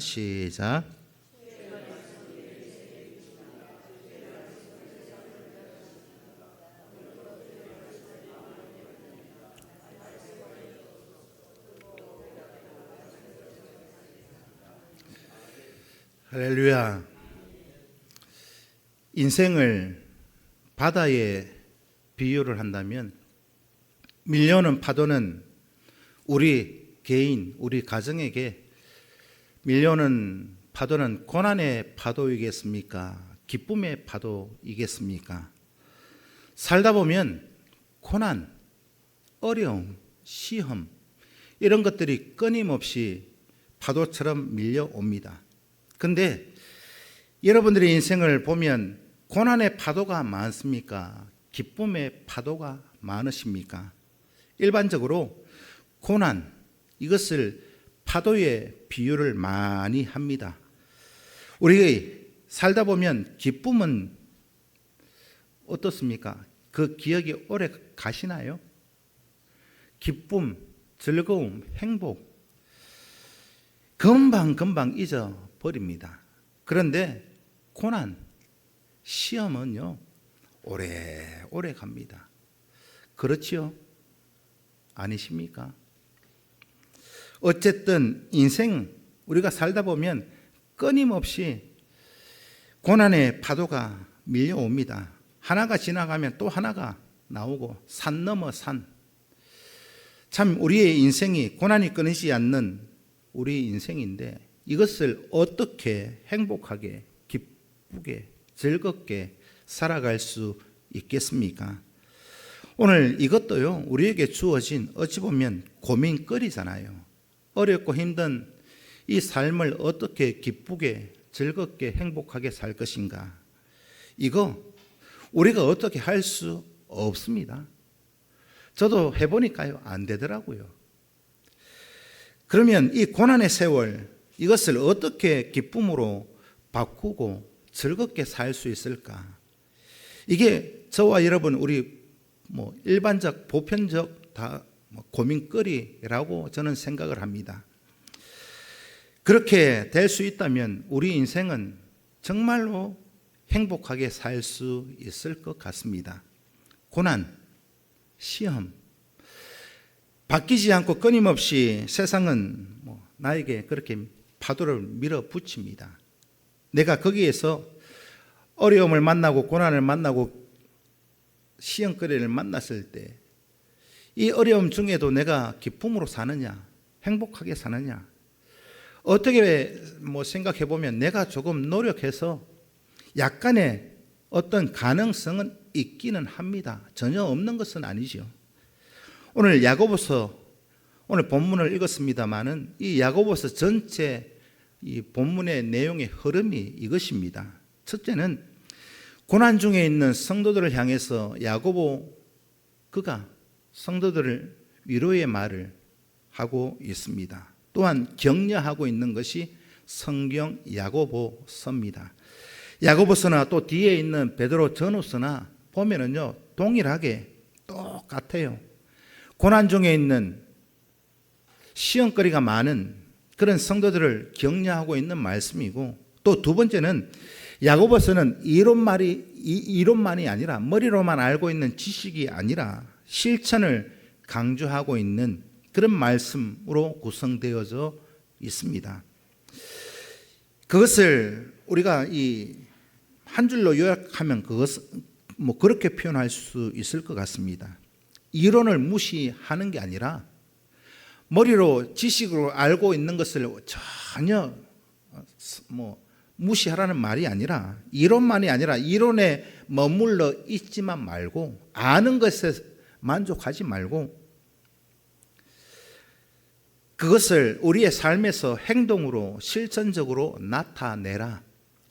시작. 할렐루야. 인생을 바다에 비유를 한다면 밀려오는 파도는 우리 개인, 우리 가정에게 밀려오는 파도는 고난의 파도이겠습니까? 기쁨의 파도이겠습니까? 살다 보면 고난, 어려움, 시험 이런 것들이 끊임없이 파도처럼 밀려옵니다. 근데 여러분들의 인생을 보면 고난의 파도가 많습니까? 기쁨의 파도가 많으십니까? 일반적으로 고난, 이것을 파도에 비유를 많이 합니다. 우리 살다 보면 기쁨은 어떻습니까? 그 기억이 오래 가시나요? 기쁨, 즐거움, 행복 금방 잊어버립니다. 그런데 고난, 시험은요 오래 갑니다. 그렇지요? 아니십니까? 어쨌든 인생 우리가 살다 보면 끊임없이 고난의 파도가 밀려옵니다. 하나가 지나가면 또 하나가 나오고 산 넘어 산. 참 우리의 인생이 고난이 끊이지 않는 우리 인생인데 이것을 어떻게 행복하게 기쁘게 즐겁게 살아갈 수 있겠습니까? 오늘 이것도요 우리에게 주어진 어찌 보면 고민거리잖아요. 어렵고 힘든 이 삶을 어떻게 기쁘게 즐겁게 행복하게 살 것인가, 이거 우리가 어떻게 할 수 없습니다. 저도 해보니까요 안 되더라고요. 그러면 이 고난의 세월 이것을 어떻게 기쁨으로 바꾸고 즐겁게 살 수 있을까? 이게 저와 여러분 우리 일반적 보편적 다 고민거리라고 저는 생각을 합니다. 그렇게 될 수 있다면 우리 인생은 정말로 행복하게 살 수 있을 것 같습니다. 고난, 시험 바뀌지 않고 끊임없이 세상은 나에게 그렇게 파도를 밀어붙입니다. 내가 거기에서 어려움을 만나고 고난을 만나고 시험거리를 만났을 때 이 어려움 중에도 내가 기쁨으로 사느냐, 행복하게 사느냐, 어떻게 생각해 보면 내가 조금 노력해서 약간의 어떤 가능성은 있기는 합니다. 전혀 없는 것은 아니죠. 오늘 야고보서 오늘 본문을 읽었습니다마는 이 야고보서 전체 이 본문의 내용의 흐름이 이것입니다. 첫째는 고난 중에 있는 성도들을 향해서 야고보 그가 성도들을 위로의 말을 하고 있습니다. 또한 격려하고 있는 것이 성경 야고보서입니다. 야고보서나 또 뒤에 있는 베드로 전후서나 보면은요 동일하게 똑같아요. 고난 중에 있는 시험거리가 많은 그런 성도들을 격려하고 있는 말씀이고, 또 두 번째는 야고보서는 이론만이 아니라 머리로만 알고 있는 지식이 아니라 실천을 강조하고 있는 그런 말씀으로 구성되어져 있습니다. 그것을 우리가 이 한 줄로 요약하면 그렇게 표현할 수 있을 것 같습니다. 이론을 무시하는 게 아니라 머리로 지식으로 알고 있는 것을 전혀 무시하라는 말이 아니라 이론만이 아니라 이론에 머물러 있지만 말고 아는 것에 만족하지 말고 그것을 우리의 삶에서 행동으로 실천적으로 나타내라.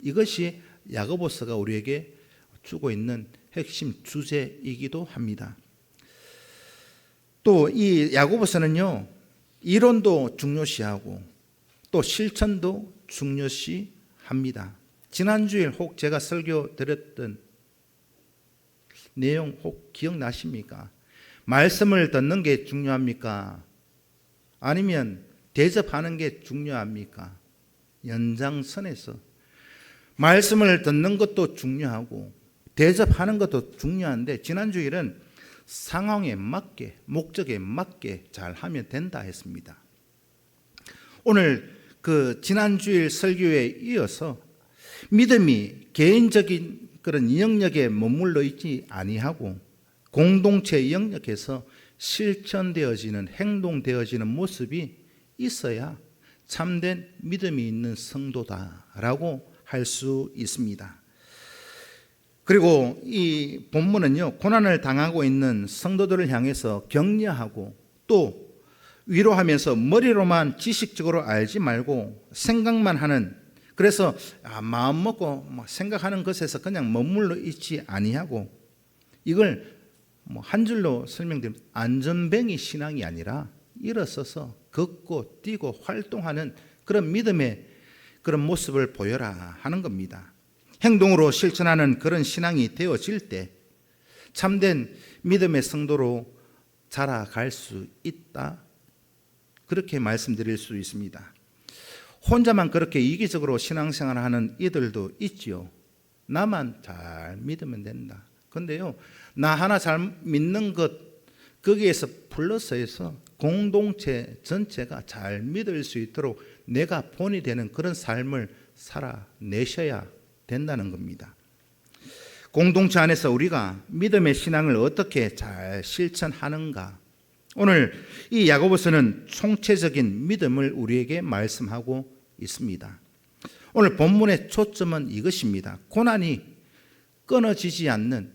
이것이 야고보서가 우리에게 주고 있는 핵심 주제이기도 합니다. 또 이 야고보서는요 이론도 중요시하고 또 실천도 중요시합니다. 지난주에 혹 제가 설교 드렸던 내용 혹 기억나십니까? 말씀을 듣는 게 중요합니까? 아니면 대접하는 게 중요합니까? 연장선에서 말씀을 듣는 것도 중요하고 대접하는 것도 중요한데 지난주일은 상황에 맞게 목적에 맞게 잘 하면 된다 했습니다. 오늘 그 지난주일 설교에 이어서 믿음이 개인적인 그런 영역에 머물러 있지 아니하고 공동체 영역에서 실천되어지는 행동되어지는 모습이 있어야 참된 믿음이 있는 성도다라고 할 수 있습니다. 그리고 이 본문은요, 고난을 당하고 있는 성도들을 향해서 격려하고 또 위로하면서 머리로만 지식적으로 알지 말고 생각만 하는, 그래서 마음 먹고 생각하는 것에서 그냥 머물러 있지 아니하고, 이걸 한 줄로 설명드리면 안전뱅이 신앙이 아니라 일어서서 걷고 뛰고 활동하는 그런 믿음의 그런 모습을 보여라 하는 겁니다. 행동으로 실천하는 그런 신앙이 되어질 때 참된 믿음의 성도로 자라갈 수 있다, 그렇게 말씀드릴 수 있습니다. 혼자만 그렇게 이기적으로 신앙생활을 하는 이들도 있지요. 나만 잘 믿으면 된다. 그런데요, 나 하나 잘 믿는 것, 거기에서 플러스해서 공동체 전체가 잘 믿을 수 있도록 내가 본이 되는 그런 삶을 살아내셔야 된다는 겁니다. 공동체 안에서 우리가 믿음의 신앙을 어떻게 잘 실천하는가, 오늘 이 야고보서는 총체적인 믿음을 우리에게 말씀하고 있습니다. 오늘 본문의 초점은 이것입니다. 고난이 끊어지지 않는,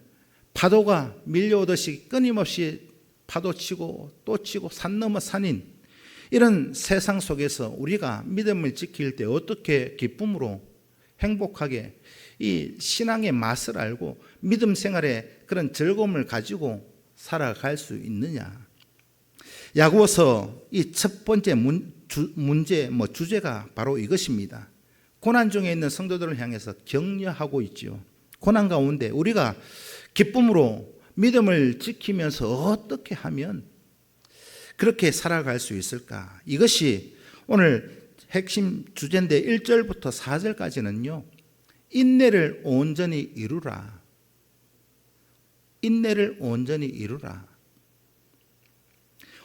파도가 밀려오듯이 끊임없이 파도치고 또 치고 산 넘어 산인 이런 세상 속에서 우리가 믿음을 지킬 때 어떻게 기쁨으로 행복하게 이 신앙의 맛을 알고 믿음 생활에 그런 즐거움을 가지고 살아갈 수 있느냐. 야고보서 이 첫 번째 문제 주제가 바로 이것입니다. 고난 중에 있는 성도들을 향해서 격려하고 있지요. 고난 가운데 우리가 기쁨으로 믿음을 지키면서 어떻게 하면 그렇게 살아갈 수 있을까? 이것이 오늘 핵심 주제인데 1절부터 4절까지는요. 인내를 온전히 이루라. 인내를 온전히 이루라.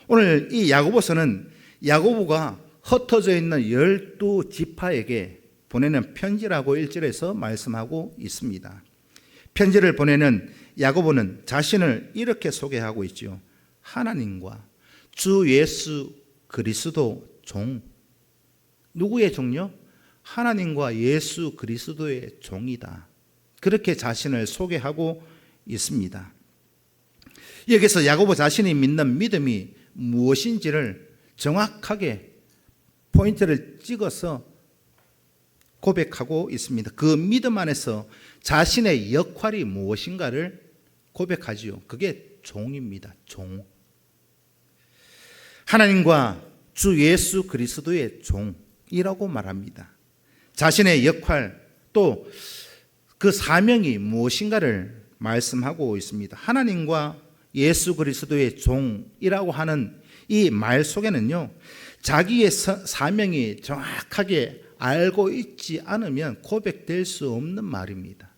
오늘 이 야고보서는 야고보가 흩어져 있는 12지파에게 보내는 편지라고 1절에서 말씀하고 있습니다. 편지를 보내는 야고보는 자신을 이렇게 소개하고 있지요. 하나님과 주 예수 그리스도 종. 누구의 종요? 하나님과 예수 그리스도의 종이다. 그렇게 자신을 소개하고 있습니다. 여기서 야고보 자신이 믿는 믿음이 무엇인지를 정확하게 포인트를 찍어서 고백하고 있습니다. 그 믿음 안에서 자신의 역할이 무엇인가를 고백하지요. 그게 종입니다. 종. 하나님과 주 예수 그리스도의 종이라고 말합니다. 자신의 역할 또 그 사명이 무엇인가를 말씀하고 있습니다. 하나님과 예수 그리스도의 종이라고 하는 이 말 속에는요, 자기의 사명이 정확하게 알고 있지 않으면 고백될 수 없는 말입니다.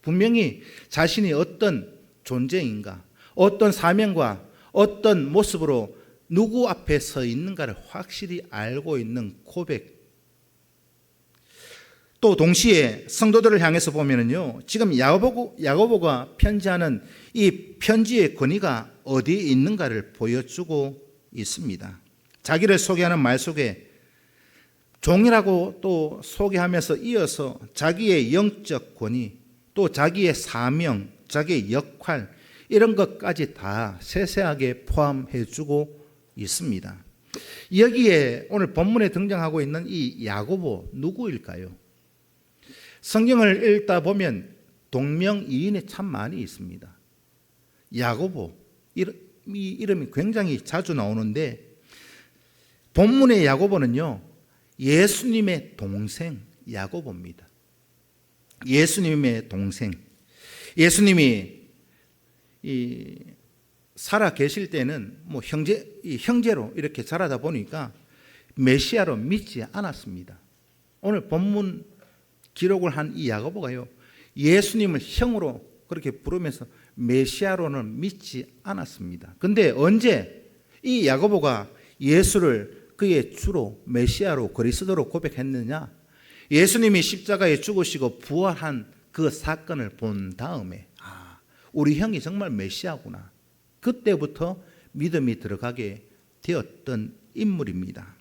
분명히 자신이 어떤 존재인가, 어떤 사명과 어떤 모습으로 누구 앞에 서 있는가를 확실히 알고 있는 고백. 또 동시에 성도들을 향해서 보면은요, 지금 야고보가 편지하는 이 편지의 권위가 어디에 있는가를 보여주고 있습니다. 자기를 소개하는 말 속에 종이라고 또 소개하면서 이어서 자기의 영적 권위, 또 자기의 사명, 자기의 역할, 이런 것까지 다 세세하게 포함해 주고 있습니다. 여기에 오늘 본문에 등장하고 있는 이 야고보 누구일까요? 성경을 읽다 보면 동명이인이 참 많이 있습니다. 야고보, 이 이름이 굉장히 자주 나오는데 본문의 야고보는요, 예수님의 동생 야고보입니다. 예수님의 동생. 예수님이 살아 계실 때는 형제로 이렇게 자라다 보니까 메시아로 믿지 않았습니다. 오늘 본문 기록을 한 이 야고보가요, 예수님을 형으로 그렇게 부르면서 메시아로는 믿지 않았습니다. 근데 언제 이 야고보가 예수를 그의 주로 메시아로 그리스도로 고백했느냐? 예수님이 십자가에 죽으시고 부활한 그 사건을 본 다음에 우리 형이 정말 메시아구나. 그때부터 믿음이 들어가게 되었던 인물입니다.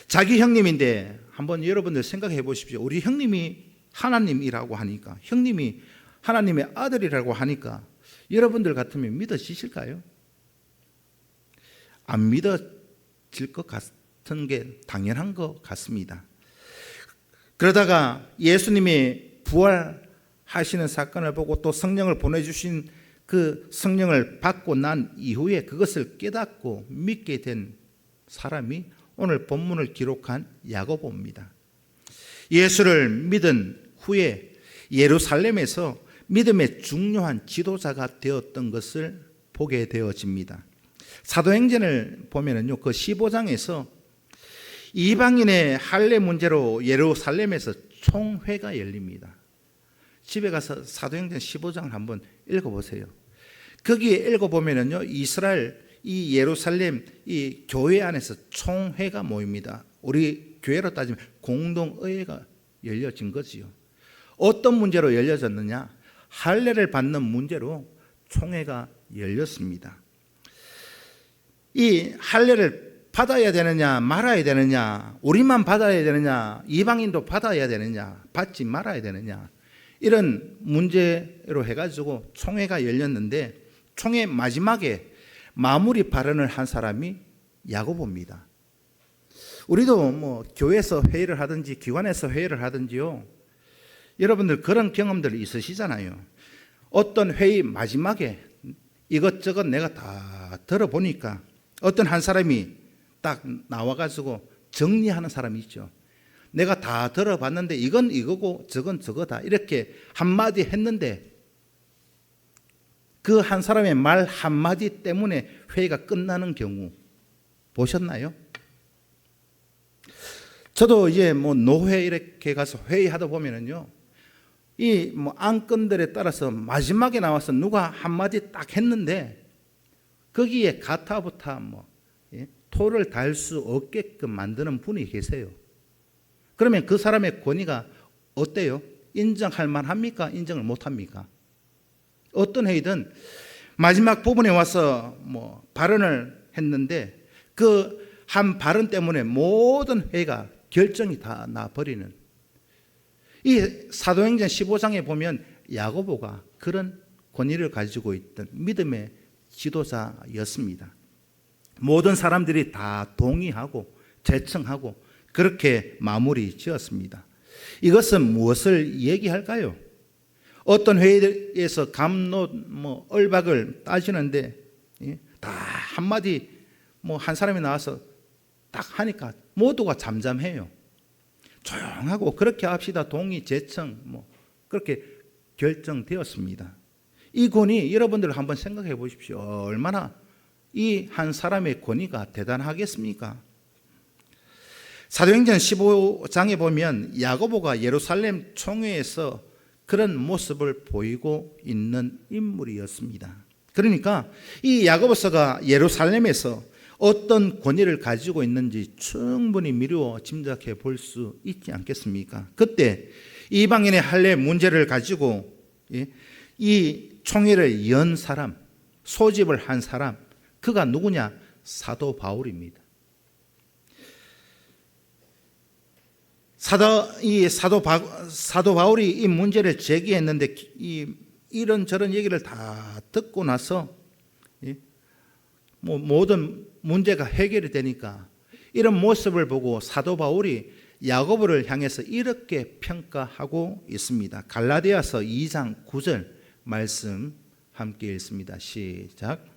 자기 형님인데 한번 여러분들 생각해 보십시오. 우리 형님이 하나님이라고 하니까, 형님이 하나님의 아들이라고 하니까 여러분들 같으면 믿어지실까요? 안 믿어질 것 같은 게 당연한 것 같습니다. 그러다가 예수님이 부활하시는 사건을 보고 또 성령을 보내주신 그 성령을 받고 난 이후에 그것을 깨닫고 믿게 된 사람이 오늘 본문을 기록한 야고보입니다. 예수를 믿은 후에 예루살렘에서 믿음의 중요한 지도자가 되었던 것을 보게 되어집니다. 사도행전을 보면은요, 그 15장에서 이방인의 할례 문제로 예루살렘에서 총회가 열립니다. 집에 가서 사도행전 15장을 한번 읽어보세요. 거기에 읽어보면은요, 이스라엘 이 예루살렘 이 교회 안에서 총회가 모입니다. 우리 교회로 따지면 공동의회가 열려진 거지요. 어떤 문제로 열려졌느냐? 할례를 받는 문제로 총회가 열렸습니다. 이 할례를 받아야 되느냐 말아야 되느냐, 우리만 받아야 되느냐, 이방인도 받아야 되느냐, 받지 말아야 되느냐, 이런 문제로 해가지고 총회가 열렸는데, 총회 마지막에 마무리 발언을 한 사람이 야고보입니다. 우리도 뭐 교회에서 회의를 하든지 기관에서 회의를 하든지요, 여러분들 그런 경험들 있으시잖아요. 어떤 회의 마지막에 이것저것 내가 다 들어보니까 어떤 한 사람이 딱 나와가지고 정리하는 사람이 있죠. 내가 다 들어봤는데 이건 이거고 저건 저거다, 이렇게 한마디 했는데 그 한 사람의 말 한마디 때문에 회의가 끝나는 경우 보셨나요? 저도 이제 뭐 노회 이렇게 가서 회의하다 보면은요, 이 뭐 안건들에 따라서 마지막에 나와서 누가 한마디 딱 했는데 거기에 가타부타 뭐 토를 달 수 없게끔 만드는 분이 계세요. 그러면 그 사람의 권위가 어때요? 인정할 만합니까? 인정을 못합니까? 어떤 회의든 마지막 부분에 와서 뭐 발언을 했는데 그 한 발언 때문에 모든 회의가 결정이 다 나버리는, 이 사도행전 15장에 보면 야고보가 그런 권위를 가지고 있던 믿음의 지도자였습니다. 모든 사람들이 다 동의하고 제청하고 그렇게 마무리 지었습니다. 이것은 무엇을 얘기할까요? 어떤 회의에서 감롯 뭐 얼박을 따지는데 다 한마디 뭐 한 사람이 나와서 딱 하니까 모두가 잠잠해요. 조용하고 그렇게 합시다, 동의 제청 뭐 그렇게 결정되었습니다. 이 권위 여러분들 한번 생각해 보십시오. 얼마나 이 한 사람의 권위가 대단하겠습니까? 사도행전 15장에 보면 야고보가 예루살렘 총회에서 그런 모습을 보이고 있는 인물이었습니다. 그러니까 이 야고보서가 예루살렘에서 어떤 권위를 가지고 있는지 충분히 미루어 짐작해 볼 수 있지 않겠습니까? 그때 이방인의 할례 문제를 가지고 이 총회를 연 사람, 소집을 한 사람, 그가 누구냐? 사도 바울입니다. 사도 바울이 이 문제를 제기했는데 이런저런 얘기를 다 듣고 나서 뭐 모든 문제가 해결이 되니까 이런 모습을 보고 사도 바울이 야고보를 향해서 이렇게 평가하고 있습니다. 갈라디아서 2장 9절 말씀 함께 읽습니다. 시작.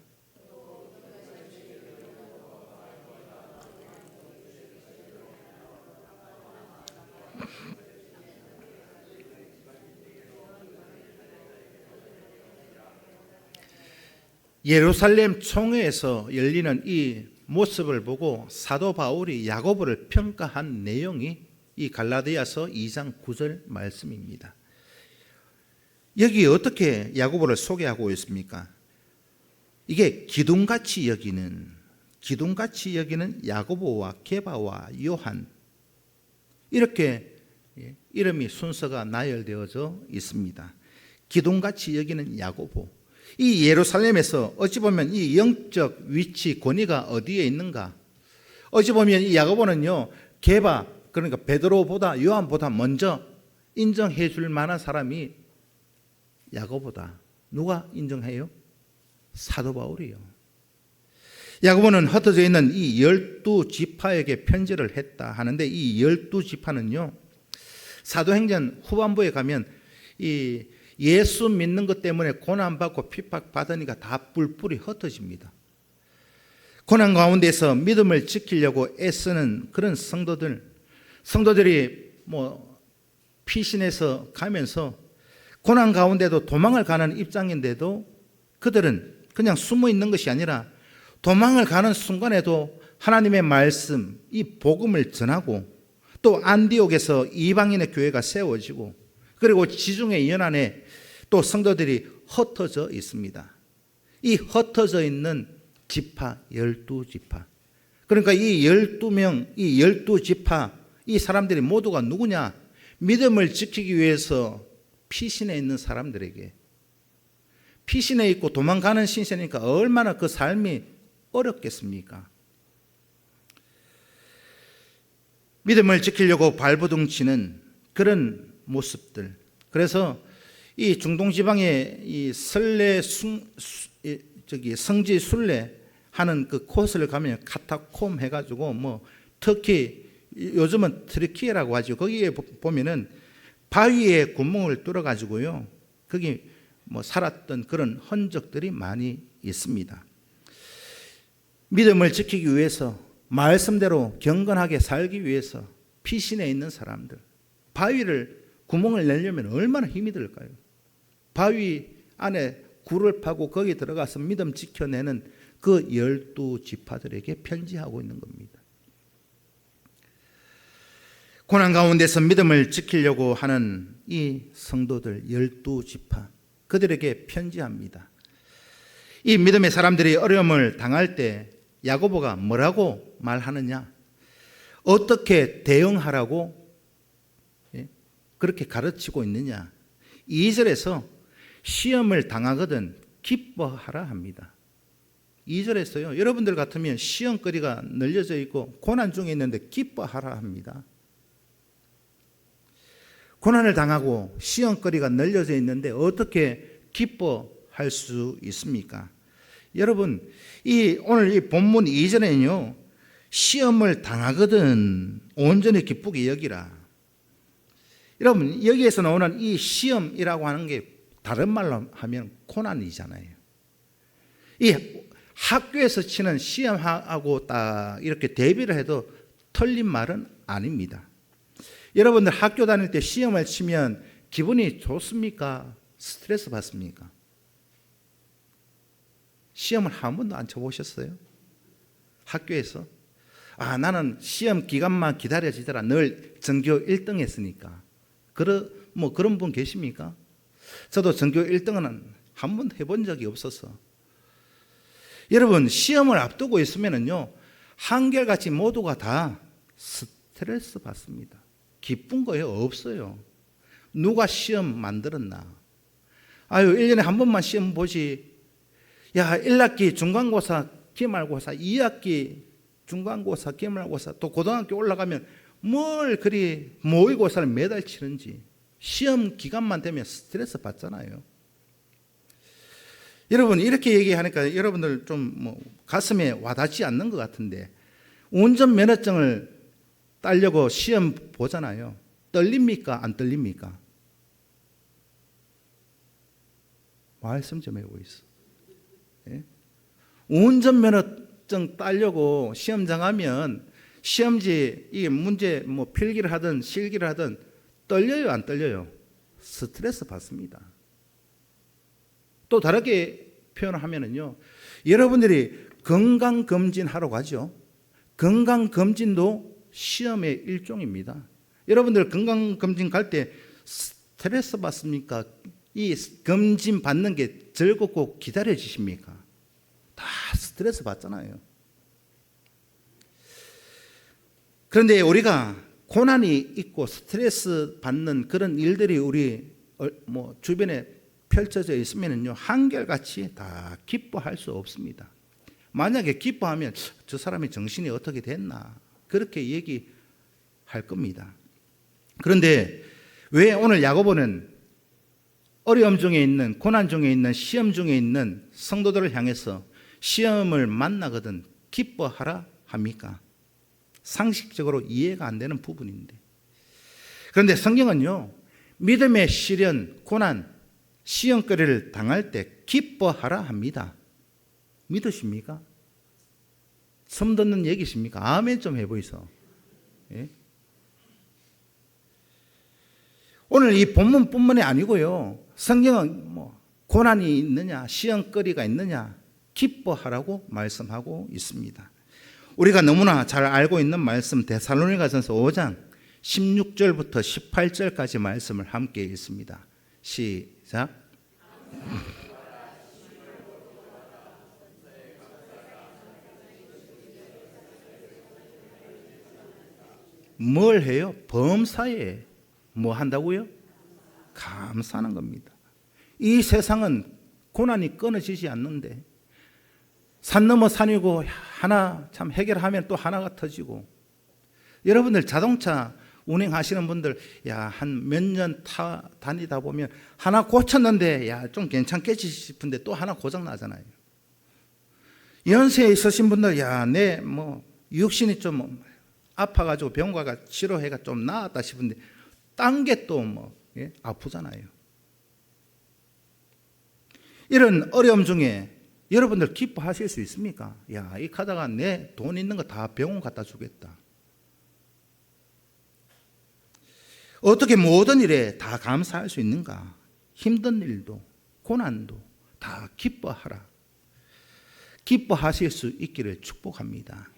예루살렘 총회에서 열리는 이 모습을 보고 사도 바울이 야고보를 평가한 내용이 이 갈라디아서 2장 9절 말씀입니다. 여기 어떻게 야고보를 소개하고 있습니까? 이게 기둥같이 여기는 야고보와 게바와 요한, 이렇게 이름이 순서가 나열되어져 있습니다. 기둥같이 여기는 야고보. 이 예루살렘에서 어찌 보면 이 영적 위치 권위가 어디에 있는가? 어찌 보면 이 야고보는요, 게바, 그러니까 베드로보다 요한보다 먼저 인정해 줄 만한 사람이 야고보다. 누가 인정해요? 사도 바울이요. 야고보는 흩어져 있는 이 12지파에게 편지를 했다 하는데, 이 12지파는요, 사도행전 후반부에 가면 이 예수 믿는 것 때문에 고난받고 핍박받으니까 다 뿔뿔이 흩어집니다. 고난 가운데서 믿음을 지키려고 애쓰는 그런 성도들이 피신해서 가면서 고난 가운데도 도망을 가는 입장인데도 그들은 그냥 숨어 있는 것이 아니라 도망을 가는 순간에도 하나님의 말씀, 이 복음을 전하고, 또 안디옥에서 이방인의 교회가 세워지고, 그리고 지중해 연안에 또 성도들이 흩어져 있습니다. 이 흩어져 있는 지파 12지파, 그러니까 이 12명, 이 12지파, 이 사람들이 모두가 누구냐? 믿음을 지키기 위해서 피신해 있는 사람들에게, 피신해 있고 도망가는 신세니까 얼마나 그 삶이 어렵겠습니까? 믿음을 지키려고 발버둥치는 그런 모습들. 그래서 이 중동 지방의 이 성지 순례 하는 그 코스를 가면 카타콤 해가지고 특히 요즘은 트리키에라고 하죠. 거기에 보면은 바위에 구멍을 뚫어가지고요, 거기 살았던 그런 흔적들이 많이 있습니다. 믿음을 지키기 위해서, 말씀대로 경건하게 살기 위해서 피신해 있는 사람들, 바위를 구멍을 내려면 얼마나 힘이 들까요? 바위 안에 굴을 파고 거기 들어가서 믿음 지켜내는 그 12지파들에게 편지하고 있는 겁니다. 고난 가운데서 믿음을 지키려고 하는 이 성도들 12지파, 그들에게 편지합니다. 이 믿음의 사람들이 어려움을 당할 때 야고보가 뭐라고 말하느냐? 어떻게 대응하라고 그렇게 가르치고 있느냐? 2절에서 시험을 당하거든 기뻐하라 합니다. 2절에서요, 여러분들 같으면 시험거리가 널려져 있고 고난 중에 있는데 기뻐하라 합니다. 고난을 당하고 시험거리가 널려져 있는데 어떻게 기뻐할 수 있습니까? 여러분, 오늘 이 본문 2절에는요, 시험을 당하거든 온전히 기쁘게 여기라. 여러분, 여기에서 나오는 이 시험이라고 하는 게 다른 말로 하면 고난이잖아요. 이 학교에서 치는 시험하고 딱 이렇게 대비를 해도 틀린 말은 아닙니다. 여러분들 학교 다닐 때 시험을 치면 기분이 좋습니까? 스트레스 받습니까? 시험을 한 번도 안 쳐보셨어요? 학교에서? 나는 시험 기간만 기다려지더라. 늘 전교 1등 했으니까. 그런 분 계십니까? 저도 전교 1등은 한 번도 해본 적이 없어서. 여러분, 시험을 앞두고 있으면요, 한결같이 모두가 다 스트레스 받습니다. 기쁜 거예요? 없어요. 누가 시험 만들었나? 1년에 한 번만 시험 보지. 1학기 중간고사, 기말고사, 2학기 중간고사, 기말고사, 또 고등학교 올라가면 뭘 그리 모의고사를 매달 치는지. 시험 기간만 되면 스트레스 받잖아요. 여러분, 이렇게 얘기하니까 여러분들 좀 가슴에 와닿지 않는 것 같은데, 운전면허증을 따려고 시험 보잖아요. 떨립니까? 안 떨립니까? 말씀 좀 해보고 있어. 예? 운전면허증 따려고 시험장 가면 시험지 이게 문제 필기를 하든 실기를 하든 떨려요, 안 떨려요? 스트레스 받습니다. 또 다르게 표현을 하면은요, 여러분들이 건강검진 하러 가죠. 건강검진도 시험의 일종입니다. 여러분들 건강검진 갈 때 스트레스 받습니까? 이 검진 받는 게 즐겁고 기다려지십니까? 다 스트레스 받잖아요. 그런데 우리가 고난이 있고 스트레스 받는 그런 일들이 우리 주변에 펼쳐져 있으면요, 한결같이 다 기뻐할 수 없습니다. 만약에 기뻐하면 저 사람의 정신이 어떻게 됐나 그렇게 얘기할 겁니다. 그런데 왜 오늘 야고보는 어려움 중에 있는, 고난 중에 있는, 시험 중에 있는 성도들을 향해서 시험을 만나거든 기뻐하라 합니까? 상식적으로 이해가 안 되는 부분인데, 그런데 성경은요, 믿음의 시련, 고난, 시험거리를 당할 때 기뻐하라 합니다. 믿으십니까? 처음 듣는 얘기십니까? 아멘 좀 해보이소. 예? 오늘 이 본문뿐만이 아니고요, 성경은 고난이 있느냐, 시험거리가 있느냐, 기뻐하라고 말씀하고 있습니다. 우리가 너무나 잘 알고 있는 말씀, 데살로니가전서 5장 16절부터 18절까지 말씀을 함께 읽습니다. 시작. 뭘 해요? 범사에 뭐 한다고요? 감사하는 겁니다. 이 세상은 고난이 끊어지지 않는데, 산 넘어 산이고 하나 참 해결하면 또 하나가 터지고, 여러분들 자동차 운행하시는 분들, 야, 한 몇 년 다니다 보면 하나 고쳤는데, 야, 좀 괜찮겠지 싶은데 또 하나 고장 나잖아요. 연세에 있으신 분들, 야, 내 육신이 좀 아파가지고 병원 가가 치료해가 좀 나았다 싶은데 딴 게 또 아프잖아요. 이런 어려움 중에 여러분들 기뻐하실 수 있습니까? 야, 이 가다가 내 돈 있는 거 다 병원 갖다 주겠다. 어떻게 모든 일에 다 감사할 수 있는가? 힘든 일도 고난도 다 기뻐하라. 기뻐하실 수 있기를 축복합니다.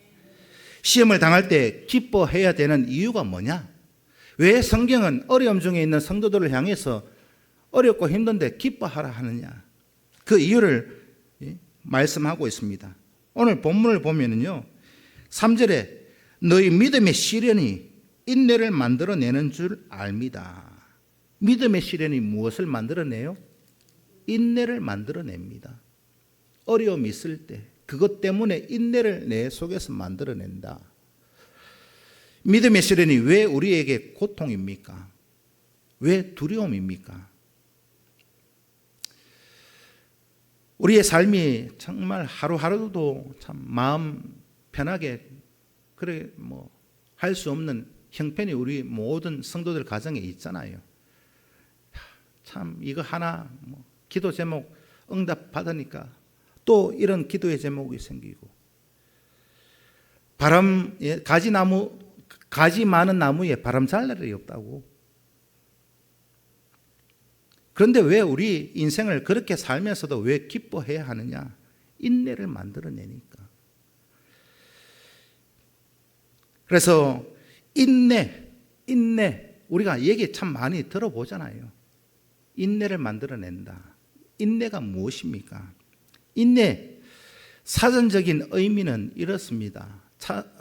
시험을 당할 때 기뻐해야 되는 이유가 뭐냐? 왜 성경은 어려움 중에 있는 성도들을 향해서 어렵고 힘든데 기뻐하라 하느냐? 그 이유를 말씀하고 있습니다. 오늘 본문을 보면은요, 3절에 너희 믿음의 시련이 인내를 만들어내는 줄 압니다. 믿음의 시련이 무엇을 만들어내요? 인내를 만들어냅니다. 어려움이 있을 때 그것 때문에 인내를 내 속에서 만들어낸다. 믿음의 시련이 왜 우리에게 고통입니까? 왜 두려움입니까? 우리의 삶이 정말 하루하루도 참 마음 편하게 그래 할 수 없는 형편이 우리 모든 성도들 가정에 있잖아요. 참 이거 하나 기도 제목 응답 받으니까 또 이런 기도의 제목이 생기고, 가지 많은 나무에 바람 잘 날이 없다고. 그런데 왜 우리 인생을 그렇게 살면서도 왜 기뻐해야 하느냐? 인내를 만들어내니까. 그래서 인내, 우리가 얘기 참 많이 들어보잖아요. 인내를 만들어낸다. 인내가 무엇입니까? 인내, 사전적인 의미는 이렇습니다.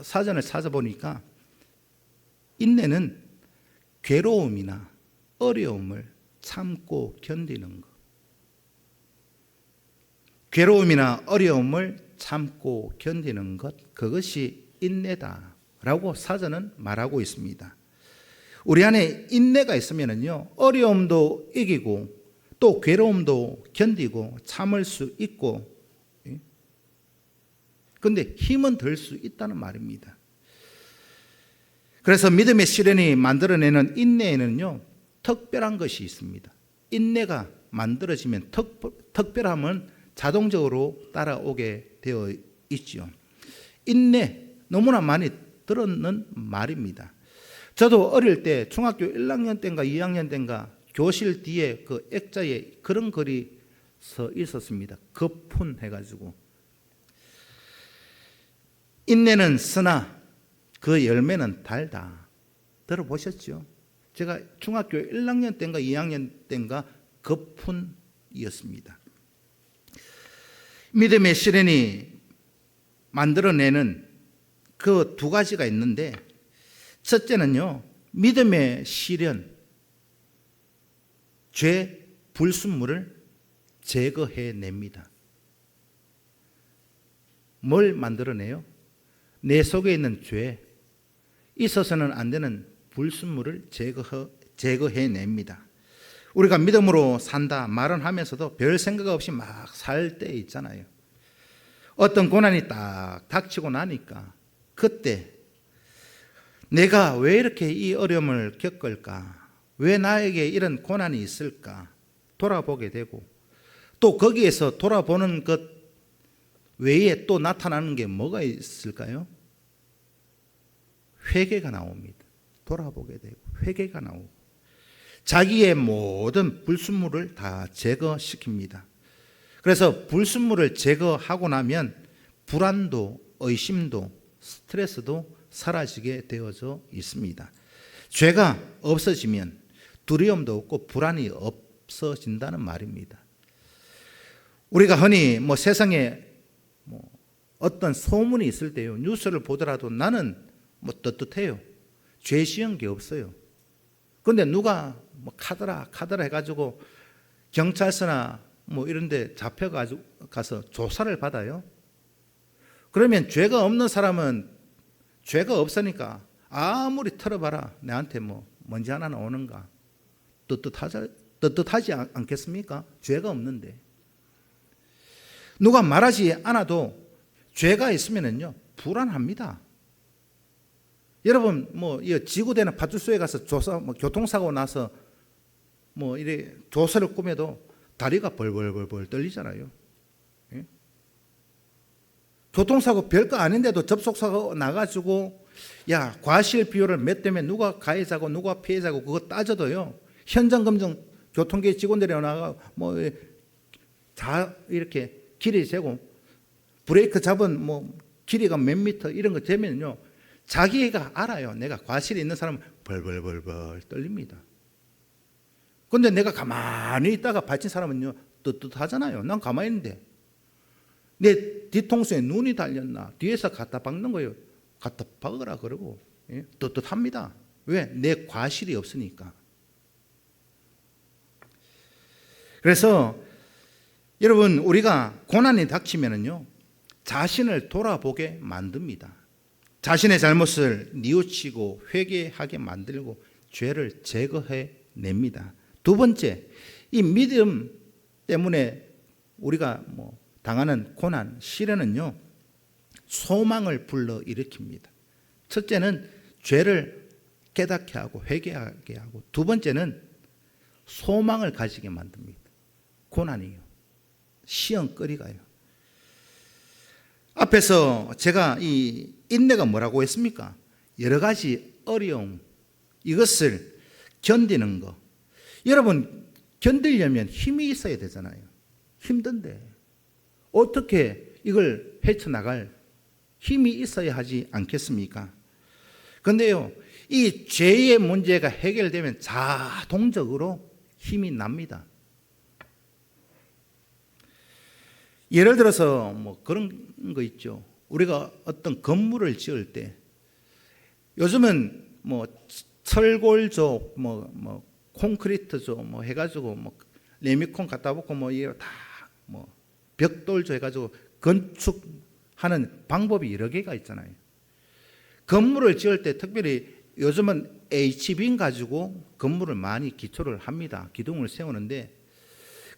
사전을 찾아보니까 인내는 괴로움이나 어려움을 참고 견디는 것. 괴로움이나 어려움을 참고 견디는 것, 그것이 인내다라고 사전은 말하고 있습니다. 우리 안에 인내가 있으면요, 어려움도 이기고 또 괴로움도 견디고 참을 수 있고, 그런데 힘은 들 수 있다는 말입니다. 그래서 믿음의 시련이 만들어내는 인내에는요, 특별한 것이 있습니다. 인내가 만들어지면 특별함은 자동적으로 따라오게 되어 있죠. 인내, 너무나 많이 들었는 말입니다. 저도 어릴 때 중학교 1학년 때인가 2학년 때인가 교실 뒤에 그 액자에 그런 글이 서 있었습니다. 거푼 해가지고, 인내는 쓰나 그 열매는 달다. 들어보셨죠? 제가 중학교 1학년 때인가 2학년 때인가 거푼이었습니다. 믿음의 시련이 만들어내는 그 두 가지가 있는데, 첫째는요, 믿음의 시련, 죄, 불순물을 제거해냅니다. 뭘 만들어내요? 내 속에 있는 죄, 있어서는 안 되는 불순물을 제거해냅니다. 우리가 믿음으로 산다 말은 하면서도 별 생각 없이 막 살 때 있잖아요. 어떤 고난이 딱 닥치고 나니까 그때 내가 왜 이렇게 이 어려움을 겪을까? 왜 나에게 이런 고난이 있을까? 돌아보게 되고, 또 거기에서 돌아보는 것 외에 또 나타나는 게 뭐가 있을까요? 회개가 나옵니다. 돌아보게 되고 회개가 나오고 자기의 모든 불순물을 다 제거시킵니다. 그래서 불순물을 제거하고 나면 불안도, 의심도, 스트레스도 사라지게 되어져 있습니다. 죄가 없어지면 두려움도 없고 불안이 없어진다는 말입니다. 우리가 흔히 세상에 어떤 소문이 있을 때요, 뉴스를 보더라도 나는 떳떳해요. 죄 지은 게 없어요. 그런데 누가 카더라 해가지고 경찰서나 이런 데 잡혀가지고 가서 조사를 받아요. 그러면 죄가 없는 사람은 죄가 없으니까 아무리 털어봐라 내한테 먼지 하나 나오는가 떳떳하지 않겠습니까? 죄가 없는데. 누가 말하지 않아도 죄가 있으면은요 불안합니다. 여러분 지구대나 파출소에 가서 조사 교통사고 나서 이래 조사를 꾸며도 다리가 벌벌 떨리잖아요. 예? 교통사고 별거 아닌데도 접촉사고 나가지고 과실 비율을 몇 대면 누가 가해자고 누가 피해자고 그거 따져도요 현장 검증 교통계 직원들이 나가 다 이렇게 길이 재고 브레이크 잡은 길이가 몇 미터 이런 거 재면요 자기가 알아요. 내가 과실이 있는 사람은 벌벌 떨립니다. 그런데 내가 가만히 있다가 받친 사람은요 떳떳하잖아요. 난 가만히 있는데 내 뒤통수에 눈이 달렸나 뒤에서 갖다 박는 거예요. 갖다 박으라 그러고 떳떳합니다. 왜? 내 과실이 없으니까. 그래서 여러분 우리가 고난이 닥치면은요 자신을 돌아보게 만듭니다. 자신의 잘못을 뉘우치고 회개하게 만들고 죄를 제거해 냅니다. 두 번째, 이 믿음 때문에 우리가 당하는 고난, 시련은요 소망을 불러일으킵니다. 첫째는 죄를 깨닫게 하고 회개하게 하고, 두 번째는 소망을 가지게 만듭니다. 고난이요, 시험거리가요. 앞에서 제가 이 인내가 뭐라고 했습니까? 여러 가지 어려움, 이것을 견디는 거. 여러분 견디려면 힘이 있어야 되잖아요. 힘든데 어떻게 이걸 헤쳐나갈 힘이 있어야 하지 않겠습니까? 그런데요 이 죄의 문제가 해결되면 자동적으로 힘이 납니다. 예를 들어서 그런 거 있죠. 우리가 어떤 건물을 지을 때 요즘은 철골조 콘크리트조 해가지고 레미콘 갖다 붙고 이거 다 벽돌조 해가지고 건축하는 방법이 여러 개가 있잖아요. 건물을 지을 때 특별히 요즘은 H빔 가지고 건물을 많이 기초를 합니다. 기둥을 세우는데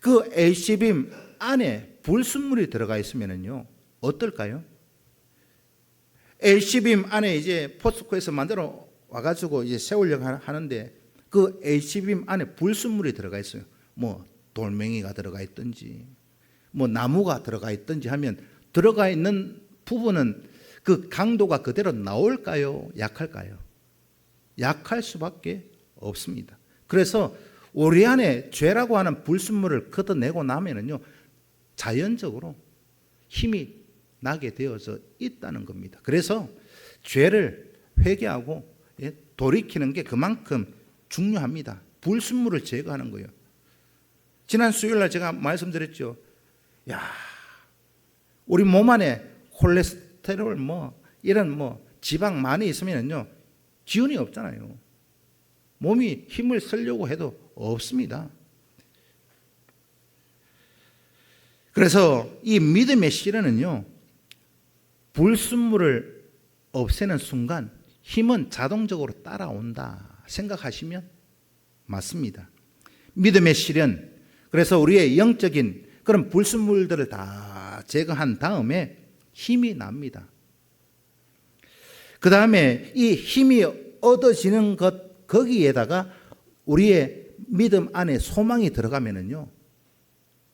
그 H빔 안에 불순물이 들어가 있으면은요 어떨까요? H빔 안에 이제 포스코에서 만들어 와가지고 이제 세우려고 하는데 그 H빔 안에 불순물이 들어가 있어요. 돌멩이가 들어가 있든지 나무가 들어가 있든지 하면 들어가 있는 부분은 그 강도가 그대로 나올까요? 약할까요? 약할 수밖에 없습니다. 그래서 우리 안에 죄라고 하는 불순물을 걷어내고 나면은요 자연적으로 힘이 나게 되어져 있다는 겁니다. 그래서 죄를 회개하고 돌이키는 게 그만큼 중요합니다. 불순물을 제거하는 거예요. 지난 수요일날 제가 말씀드렸죠. 야, 우리 몸 안에 콜레스테롤 이런 지방 많이 있으면요 기운이 없잖아요. 몸이 힘을 쓰려고 해도 없습니다. 그래서 이 믿음의 실현은요, 불순물을 없애는 순간 힘은 자동적으로 따라온다 생각하시면 맞습니다. 믿음의 실현, 그래서 우리의 영적인 그런 불순물들을 다 제거한 다음에 힘이 납니다. 그 다음에 이 힘이 얻어지는 것, 거기에다가 우리의 믿음 안에 소망이 들어가면은요,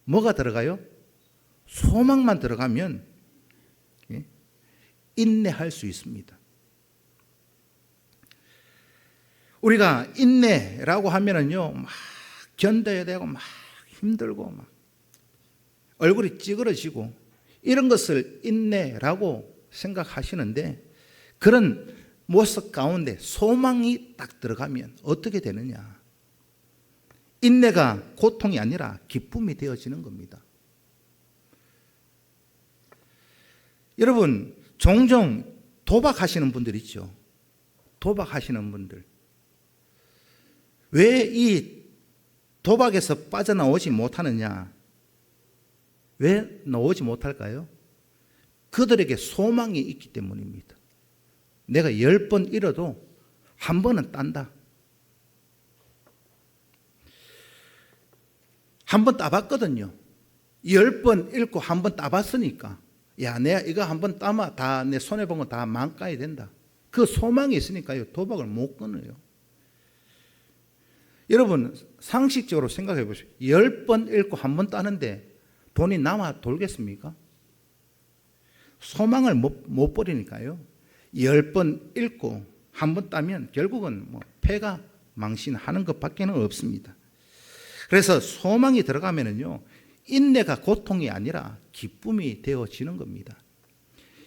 뭐가 들어가요? 소망만 들어가면 인내할 수 있습니다. 우리가 인내라고 하면은요, 막 견뎌야 되고, 막 힘들고, 막 얼굴이 찌그러지고, 이런 것을 인내라고 생각하시는데, 그런 모습 가운데 소망이 딱 들어가면 어떻게 되느냐? 인내가 고통이 아니라 기쁨이 되어지는 겁니다. 여러분, 종종 도박하시는 분들 있죠. 도박하시는 분들. 왜 이 도박에서 빠져나오지 못하느냐? 왜 나오지 못할까요? 그들에게 소망이 있기 때문입니다. 내가 10번 잃어도 한 번은 딴다. 한 번 따봤거든요. 10번 잃고 한 번 따봤으니까, 야, 내가 이거 한 번 따면 다 내 손해본 거 다 망가야 된다. 그 소망이 있으니까요, 도박을 못 끊어요. 여러분, 상식적으로 생각해 보십시오. 10번 잃고 한 번 따는데 돈이 남아 돌겠습니까? 소망을 못 버리니까요. 10번 잃고 한 번 따면 결국은 패가 망신하는 것밖에는 없습니다. 그래서 소망이 들어가면은요, 인내가 고통이 아니라 기쁨이 되어지는 겁니다.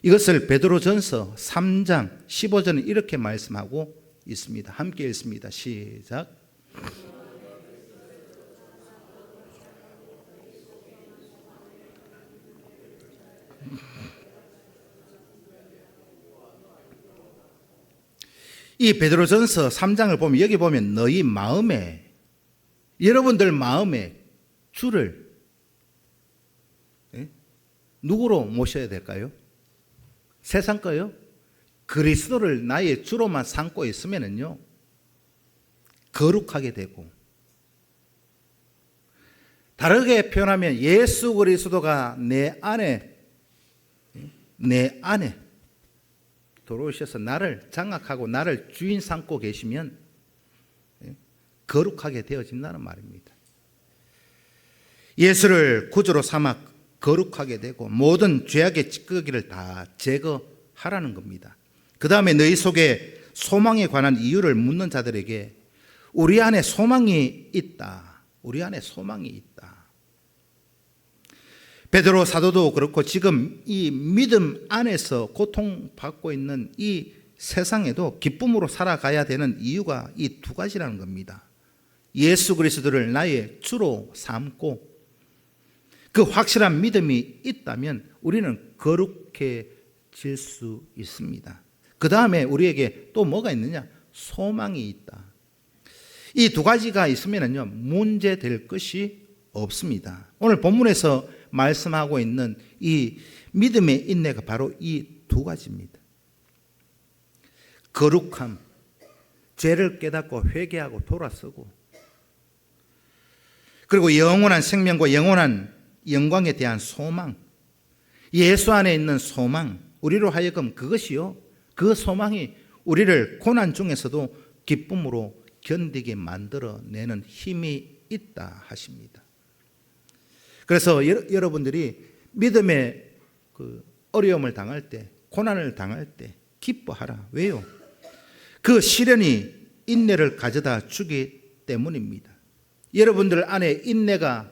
이것을 베드로전서 3장 15절은 이렇게 말씀하고 있습니다. 함께 읽습니다. 시작. 이 베드로전서 3장을 보면, 여기 보면 너희 마음에, 여러분들 마음에 주를 누구로 모셔야 될까요? 세상 거요? 그리스도를 나의 주로만 삼고 있으면은요, 거룩하게 되고, 다르게 표현하면 예수 그리스도가 내 안에 들어오셔서 나를 장악하고 나를 주인 삼고 계시면 거룩하게 되어진다는 말입니다. 예수를 구주로 삼아 거룩하게 되고 모든 죄악의 찌꺼기를 다 제거하라는 겁니다. 그 다음에 너희 속에 소망에 관한 이유를 묻는 자들에게 우리 안에 소망이 있다. 우리 안에 소망이 있다. 베드로 사도도 그렇고 지금 이 믿음 안에서 고통받고 있는 이 세상에도 기쁨으로 살아가야 되는 이유가 이 두 가지라는 겁니다. 예수 그리스도를 나의 주로 삼고 그 확실한 믿음이 있다면 우리는 거룩해질 수 있습니다. 그 다음에 우리에게 또 뭐가 있느냐? 소망이 있다. 이 두 가지가 있으면요, 문제될 것이 없습니다. 오늘 본문에서 말씀하고 있는 이 믿음의 인내가 바로 이 두 가지입니다. 거룩함, 죄를 깨닫고 회개하고 돌아서고, 그리고 영원한 생명과 영원한 영광에 대한 소망, 예수 안에 있는 소망, 우리로 하여금 그것이요, 그 소망이 우리를 고난 중에서도 기쁨으로 견디게 만들어내는 힘이 있다 하십니다. 그래서 여러분들이 믿음의 그 어려움을 당할 때, 고난을 당할 때 기뻐하라. 왜요? 그 시련이 인내를 가져다 주기 때문입니다. 여러분들 안에 인내가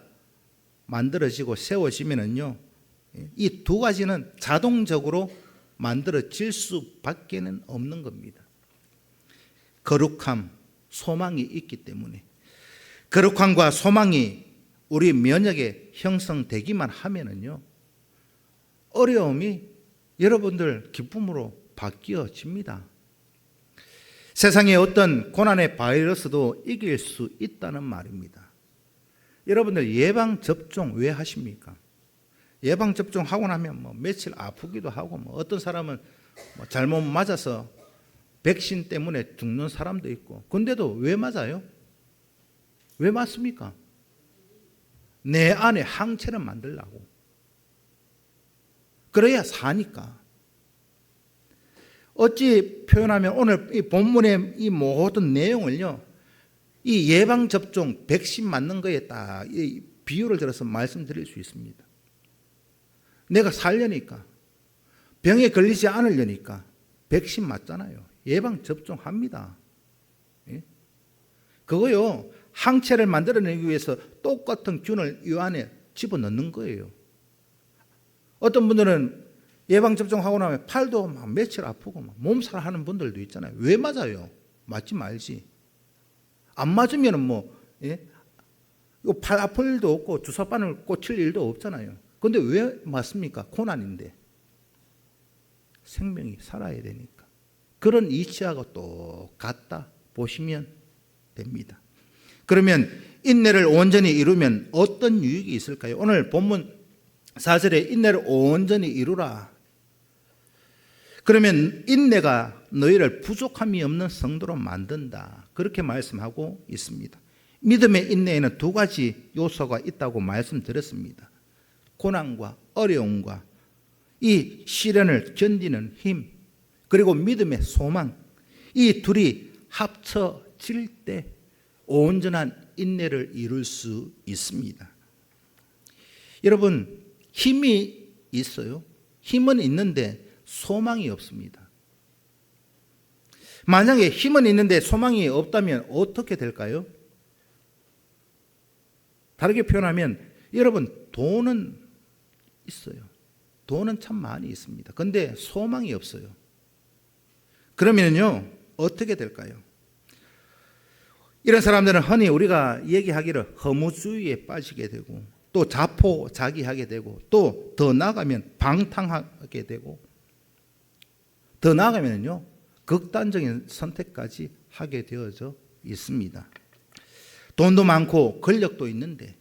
만들어지고 세워지면은요, 이 두 가지는 자동적으로 만들어질 수밖에는 없는 겁니다. 거룩함, 소망이 있기 때문에 거룩함과 소망이 우리 면역에 형성되기만 하면은요, 어려움이 여러분들 기쁨으로 바뀌어집니다. 세상의 어떤 고난의 바이러스도 이길 수 있다는 말입니다. 여러분들 예방접종 왜 하십니까? 예방접종 하고 나면 뭐 며칠 아프기도 하고, 뭐 어떤 사람은 뭐 잘못 맞아서 백신 때문에 죽는 사람도 있고, 근데도 왜 맞아요? 왜 맞습니까? 내 안에 항체를 만들려고. 그래야 사니까. 어찌 표현하면 오늘 이 본문의 이 모든 내용을요, 이 예방접종, 백신 맞는 거에 딱 이 비유를 들어서 말씀드릴 수 있습니다. 내가 살려니까, 병에 걸리지 않으려니까 백신 맞잖아요. 예방접종 합니다. 예? 그거요, 항체를 만들어내기 위해서 똑같은 균을 이 안에 집어넣는 거예요. 어떤 분들은 예방접종하고 나면 팔도 막 며칠 아프고 막 몸살 하는 분들도 있잖아요. 왜 맞아요? 맞지 말지. 안 맞으면 뭐, 예? 팔 아플 일도 없고 주사바늘 꽂힐 일도 없잖아요. 근데 왜 맞습니까? 고난인데. 생명이 살아야 되니까. 그런 이치하고 똑같다 보시면 됩니다. 그러면 인내를 온전히 이루면 어떤 유익이 있을까요? 오늘 본문 4절에 인내를 온전히 이루라. 그러면 인내가 너희를 부족함이 없는 성도로 만든다. 그렇게 말씀하고 있습니다. 믿음의 인내에는 두 가지 요소가 있다고 말씀드렸습니다. 고난과 어려움과 이 시련을 견디는 힘, 그리고 믿음의 소망, 이 둘이 합쳐질 때 온전한 인내를 이룰 수 있습니다. 여러분, 힘이 있어요. 힘은 있는데 소망이 없습니다. 만약에 힘은 있는데 소망이 없다면 어떻게 될까요? 다르게 표현하면 여러분, 돈은 있어요. 돈은 참 많이 있습니다. 그런데 소망이 없어요. 그러면요, 어떻게 될까요? 이런 사람들은 흔히 우리가 얘기하기를 허무주의에 빠지게 되고, 또 자포자기하게 되고, 또 더 나아가면 방탕하게 되고, 더 나아가면요, 극단적인 선택까지 하게 되어져 있습니다. 돈도 많고 권력도 있는데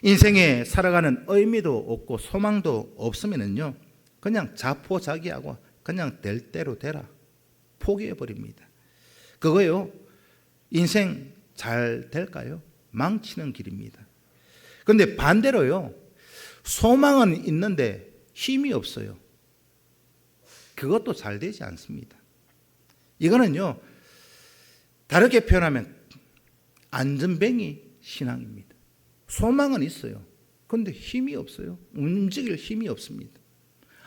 인생에 살아가는 의미도 없고 소망도 없으면요, 그냥 자포자기하고 그냥 될 대로 되라 포기해버립니다. 그거요, 인생 잘 될까요? 망치는 길입니다. 그런데 반대로요, 소망은 있는데 힘이 없어요. 그것도 잘 되지 않습니다. 이거는요, 다르게 표현하면 안전뱅이 신앙입니다. 소망은 있어요. 그런데 힘이 없어요. 움직일 힘이 없습니다.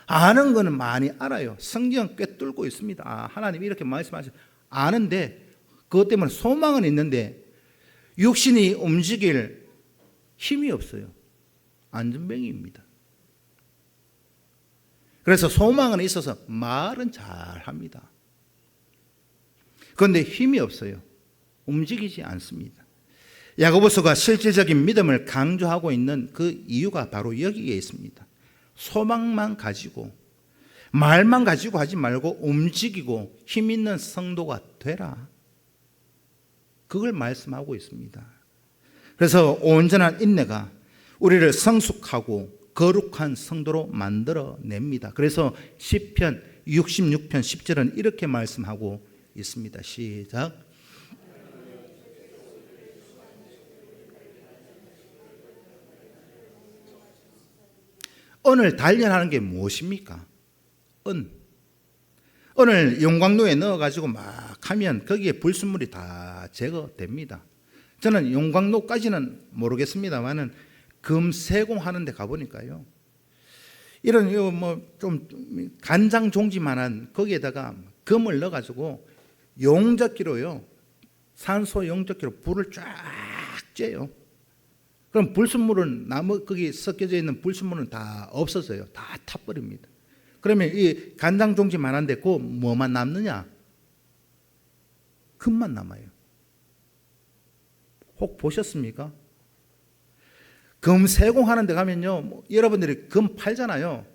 아는 거는 많이 알아요. 성경 꿰뚫고 있습니다. 하나님이 이렇게 말씀하셔. 아는데 그것 때문에 소망은 있는데 육신이 움직일 힘이 없어요. 안전뱅이입니다. 그래서 소망은 있어서 말은 잘합니다. 그런데 힘이 없어요. 움직이지 않습니다. 야고보서가 실질적인 믿음을 강조하고 있는 그 이유가 바로 여기에 있습니다. 소망만 가지고, 말만 가지고 하지 말고 움직이고 힘 있는 성도가 되라. 그걸 말씀하고 있습니다. 그래서 온전한 인내가 우리를 성숙하고 거룩한 성도로 만들어냅니다. 그래서 시편 66편 10절은 이렇게 말씀하고 있습니다. 시작. 은을 단련하는 게 무엇입니까? 은을 용광로에 넣어가지고 막 하면 거기에 불순물이 다 제거됩니다. 저는 용광로까지는 모르겠습니다만은 금세공 하는데 가보니까요, 이런 뭐 좀 간장 종지만한 거기에다가 금을 넣어가지고 용접기로요, 산소 용접기로 불을 쫙 쬐요. 그럼 불순물은 거기 섞여져 있는 불순물은 다 없어져요. 다 타버립니다. 그러면 이 간장 종지만한데 그 뭐만 남느냐? 금만 남아요. 혹 보셨습니까? 금 세공하는 데 가면요, 여러분들이 금 팔잖아요.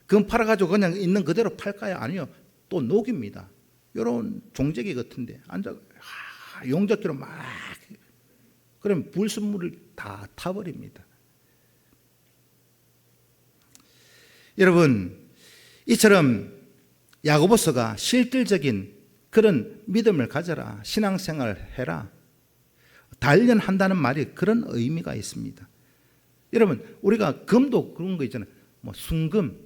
금 팔아가지고 그냥 있는 그대로 팔까요? 아니요. 또 녹입니다. 이런 종재기 같은데 앉아 용접기로 막 그러면 불순물을 다 타버립니다. 여러분, 이처럼 야고보서가 실질적인 그런 믿음을 가져라, 신앙생활 해라, 단련한다는 말이 그런 의미가 있습니다. 여러분, 우리가 금도 그런 거 있잖아요. 순금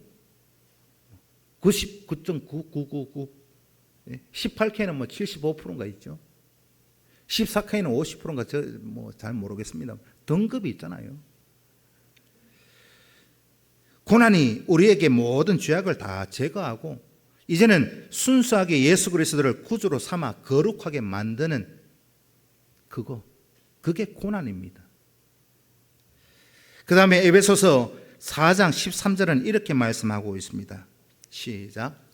99.9999, 18K는 75%인가 있죠. 14K는 50%인가 잘 모르겠습니다. 등급이 있잖아요. 고난이 우리에게 모든 죄악을 다 제거하고 이제는 순수하게 예수 그리스도를 구주로 삼아 거룩하게 만드는 그게 고난입니다. 그 다음에 에베소서 4장 13절은 이렇게 말씀하고 있습니다. 시작.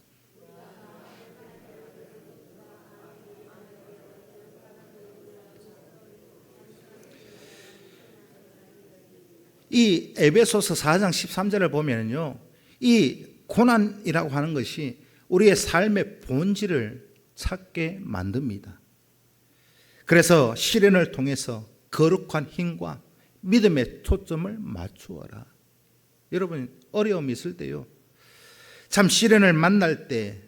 이 에베소서 4장 13절을 보면요, 이 고난이라고 하는 것이 우리의 삶의 본질을 찾게 만듭니다. 그래서 시련을 통해서 거룩한 힘과 믿음의 초점을 맞추어라. 여러분, 어려움이 있을 때요, 참 시련을 만날 때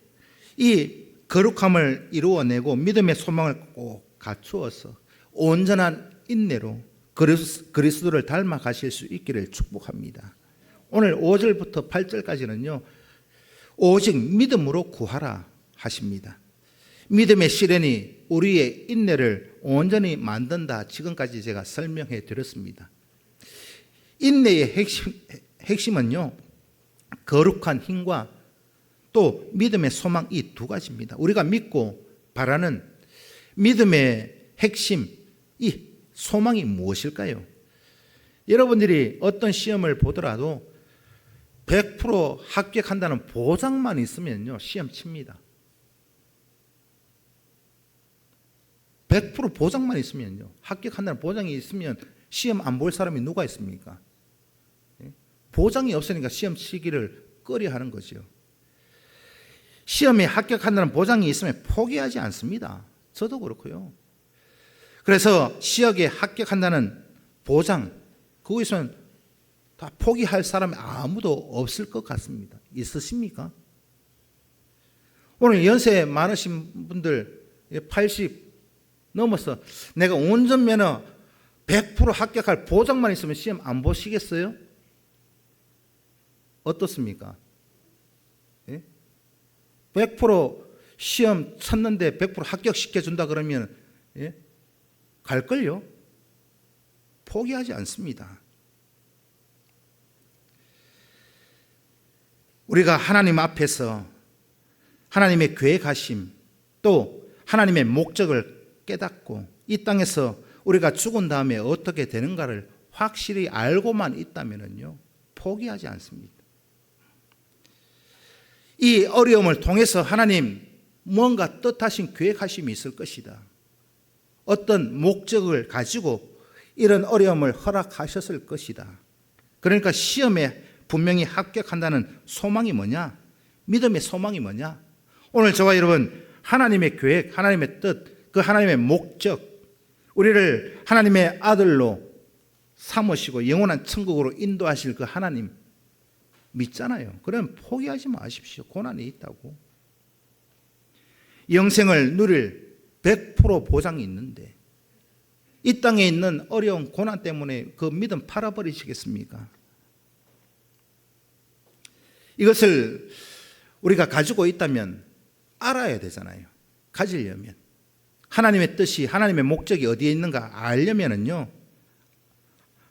이 거룩함을 이루어내고 믿음의 소망을 꼭 갖추어서 온전한 인내로 그리스도를 닮아 가실 수 있기를 축복합니다. 오늘 5절부터 8절까지는요, 오직 믿음으로 구하라 하십니다. 믿음의 시련이 우리의 인내를 온전히 만든다. 지금까지 제가 설명해 드렸습니다. 인내의 핵심은요, 거룩한 힘과 또 믿음의 소망, 이 두 가지입니다. 우리가 믿고 바라는 믿음의 핵심, 이 소망이 무엇일까요? 여러분들이 어떤 시험을 보더라도 100% 합격한다는 보장만 있으면요, 시험 칩니다. 100% 보장만 있으면요, 합격한다는 보장이 있으면 시험 안 볼 사람이 누가 있습니까? 보장이 없으니까 시험 치기를 꺼려하는 거죠. 시험에 합격한다는 보장이 있으면 포기하지 않습니다. 저도 그렇고요. 그래서 시험에 합격한다는 보장, 그것은 다 포기할 사람이 아무도 없을 것 같습니다. 있으십니까? 오늘 연세 많으신 분들 80 넘어서 내가 운전면허 100% 합격할 보장만 있으면 시험 안 보시겠어요? 어떻습니까? 100% 시험 쳤는데 100% 합격시켜준다 그러면 갈걸요? 포기하지 않습니다. 우리가 하나님 앞에서 하나님의 계획하심 또 하나님의 목적을 깨닫고 이 땅에서 우리가 죽은 다음에 어떻게 되는가를 확실히 알고만 있다면요, 포기하지 않습니다. 이 어려움을 통해서 하나님 뭔가 뜻하신 계획하심이 있을 것이다. 어떤 목적을 가지고 이런 어려움을 허락하셨을 것이다. 그러니까 시험에 분명히 합격한다는 소망이 뭐냐? 믿음의 소망이 뭐냐? 오늘 저와 여러분, 하나님의 계획, 하나님의 뜻, 그 하나님의 목적, 우리를 하나님의 아들로 삼으시고 영원한 천국으로 인도하실 그 하나님 믿잖아요. 그럼 포기하지 마십시오. 고난이 있다고. 영생을 누릴 100% 보장이 있는데 이 땅에 있는 어려운 고난 때문에 그 믿음 팔아버리시겠습니까? 이것을 우리가 가지고 있다면 알아야 되잖아요. 가지려면. 하나님의 뜻이, 하나님의 목적이 어디에 있는가 알려면은요,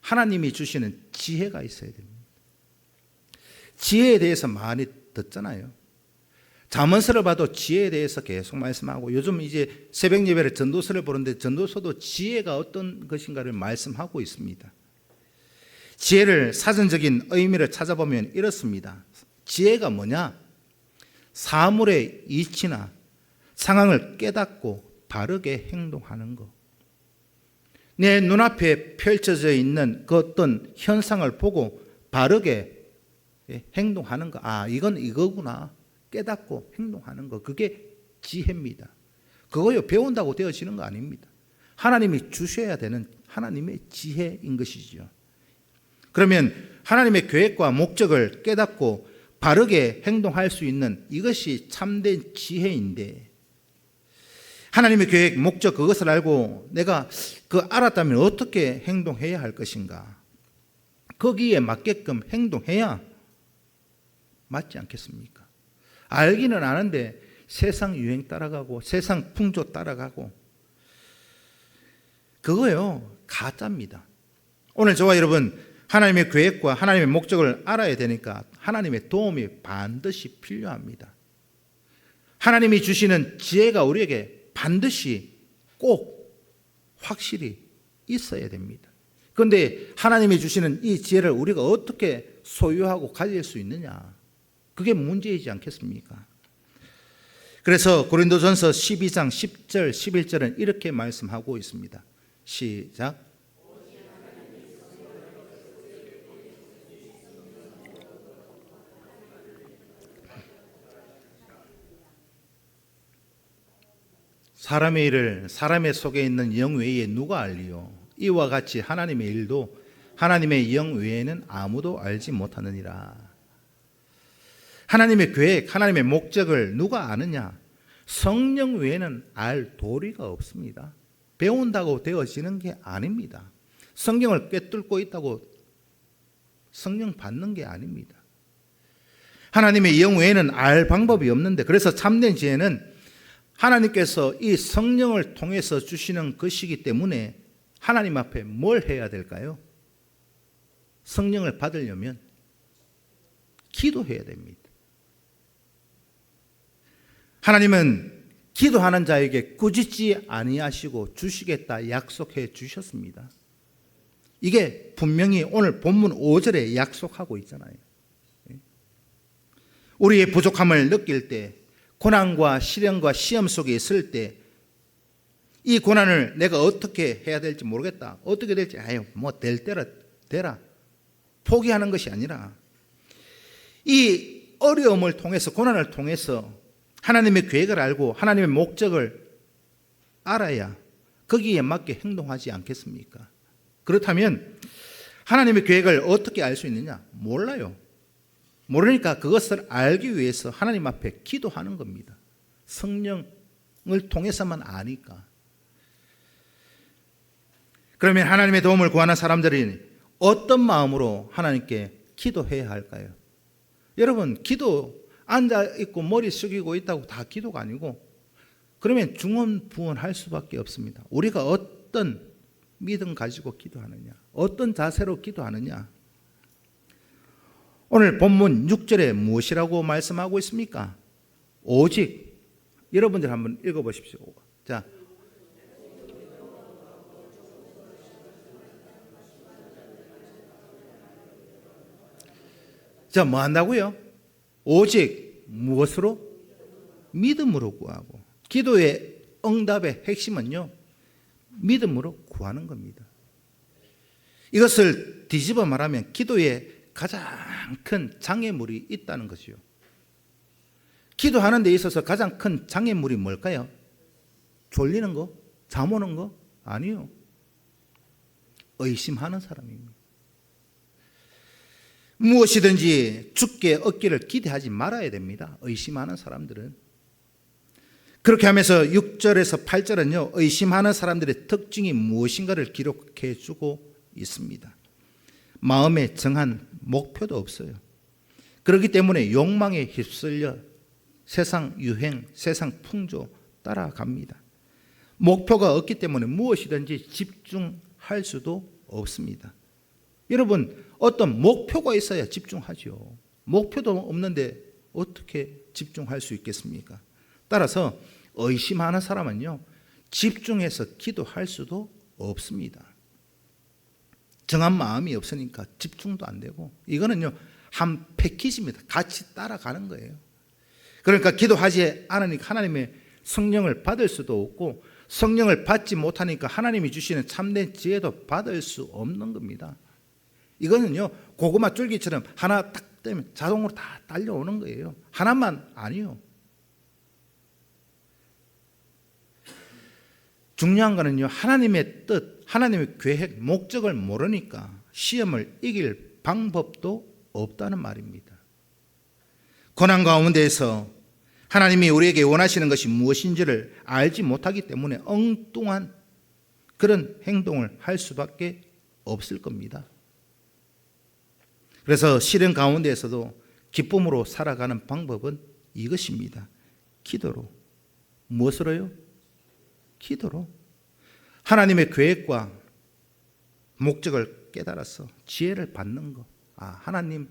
하나님이 주시는 지혜가 있어야 됩니다. 지혜에 대해서 많이 듣잖아요. 잠언서를 봐도 지혜에 대해서 계속 말씀하고, 요즘 이제 새벽 예배를 전도서를 보는데 전도서도 지혜가 어떤 것인가를 말씀하고 있습니다. 지혜를 사전적인 의미를 찾아보면 이렇습니다. 지혜가 뭐냐? 사물의 이치나 상황을 깨닫고 바르게 행동하는 것. 내 눈앞에 펼쳐져 있는 그 어떤 현상을 보고 바르게 행동하는 것. 아, 이건 이거구나. 깨닫고 행동하는 것. 그게 지혜입니다. 그거요, 배운다고 되어지는 거 아닙니다. 하나님이 주셔야 되는 하나님의 지혜인 것이죠. 그러면 하나님의 계획과 목적을 깨닫고 바르게 행동할 수 있는 이것이 참된 지혜인데, 하나님의 계획, 목적, 그것을 알고 내가 그 알았다면 어떻게 행동해야 할 것인가? 거기에 맞게끔 행동해야 맞지 않겠습니까? 알기는 아는데 세상 유행 따라가고 세상 풍조 따라가고, 그거요 가짜입니다. 오늘 저와 여러분 하나님의 계획과 하나님의 목적을 알아야 되니까 하나님의 도움이 반드시 필요합니다. 하나님이 주시는 지혜가 우리에게 반드시 꼭 확실히 있어야 됩니다. 그런데 하나님이 주시는 이 지혜를 우리가 어떻게 소유하고 가질 수 있느냐, 그게 문제이지 않겠습니까? 그래서 고린도전서 12장 10절 11절은 이렇게 말씀하고 있습니다. 시작. 사람의 일을 사람의 속에 있는 영 외에 누가 알리요? 이와 같이 하나님의 일도 하나님의 영 외에는 아무도 알지 못하느니라. 하나님의 계획, 하나님의 목적을 누가 아느냐? 성령 외에는 알 도리가 없습니다. 배운다고 되어지는 게 아닙니다. 성경을 꿰뚫고 있다고 성령 받는 게 아닙니다. 하나님의 영 외에는 알 방법이 없는데, 그래서 참된 지혜는 하나님께서 이 성령을 통해서 주시는 것이기 때문에 하나님 앞에 뭘 해야 될까요? 성령을 받으려면 기도해야 됩니다. 하나님은 기도하는 자에게 꾸짖지 아니하시고 주시겠다 약속해 주셨습니다. 이게 분명히 오늘 본문 5절에 약속하고 있잖아요. 우리의 부족함을 느낄 때, 고난과 시련과 시험 속에 있을 때, 이 고난을 내가 어떻게 해야 될지 모르겠다, 어떻게 될지 뭐 될 때라 되라, 포기하는 것이 아니라 이 어려움을 통해서, 고난을 통해서 하나님의 계획을 알고 하나님의 목적을 알아야 거기에 맞게 행동하지 않겠습니까? 그렇다면 하나님의 계획을 어떻게 알 수 있느냐? 몰라요. 모르니까 그것을 알기 위해서 하나님 앞에 기도하는 겁니다. 성령을 통해서만 아니까. 그러면 하나님의 도움을 구하는 사람들이 어떤 마음으로 하나님께 기도해야 할까요? 여러분, 기도 앉아있고 머리 숙이고 있다고 다 기도가 아니고, 그러면 중언부언할 수밖에 없습니다. 우리가 어떤 믿음 가지고 기도하느냐, 어떤 자세로 기도하느냐. 오늘 본문 6절에 무엇이라고 말씀하고 있습니까? 오직, 여러분들 한번 읽어보십시오. 자, 뭐 한다고요? 오직 무엇으로? 믿음으로 구하고. 기도의 응답의 핵심은요, 믿음으로 구하는 겁니다. 이것을 뒤집어 말하면 기도에 가장 큰 장애물이 있다는 것이요. 기도하는 데 있어서 가장 큰 장애물이 뭘까요? 졸리는 거? 잠 오는 거? 아니요. 의심하는 사람입니다. 무엇이든지 주께 얻기를 기대하지 말아야 됩니다. 의심하는 사람들은. 그렇게 하면서 6절에서 8절은요, 의심하는 사람들의 특징이 무엇인가를 기록해 주고 있습니다. 마음에 정한 목표도 없어요. 그렇기 때문에 욕망에 휩쓸려 세상 유행, 세상 풍조 따라갑니다. 목표가 없기 때문에 무엇이든지 집중할 수도 없습니다. 여러분, 어떤 목표가 있어야 집중하죠. 목표도 없는데 어떻게 집중할 수 있겠습니까? 따라서 의심하는 사람은요, 집중해서 기도할 수도 없습니다. 정한 마음이 없으니까 집중도 안 되고, 이거는요 한 패키지입니다. 같이 따라가는 거예요. 그러니까 기도하지 않으니까 하나님의 성령을 받을 수도 없고, 성령을 받지 못하니까 하나님이 주시는 참된 지혜도 받을 수 없는 겁니다. 이거는요, 고구마 줄기처럼 하나 딱 떼면 자동으로 다 딸려오는 거예요. 하나만 아니요. 중요한 거는요, 하나님의 뜻, 하나님의 계획, 목적을 모르니까 시험을 이길 방법도 없다는 말입니다. 고난 가운데에서 하나님이 우리에게 원하시는 것이 무엇인지를 알지 못하기 때문에 엉뚱한 그런 행동을 할 수밖에 없을 겁니다. 그래서 시련 가운데에서도 기쁨으로 살아가는 방법은 이것입니다. 기도로. 무엇으로요? 기도로. 하나님의 계획과 목적을 깨달아서 지혜를 받는 것. 하나님,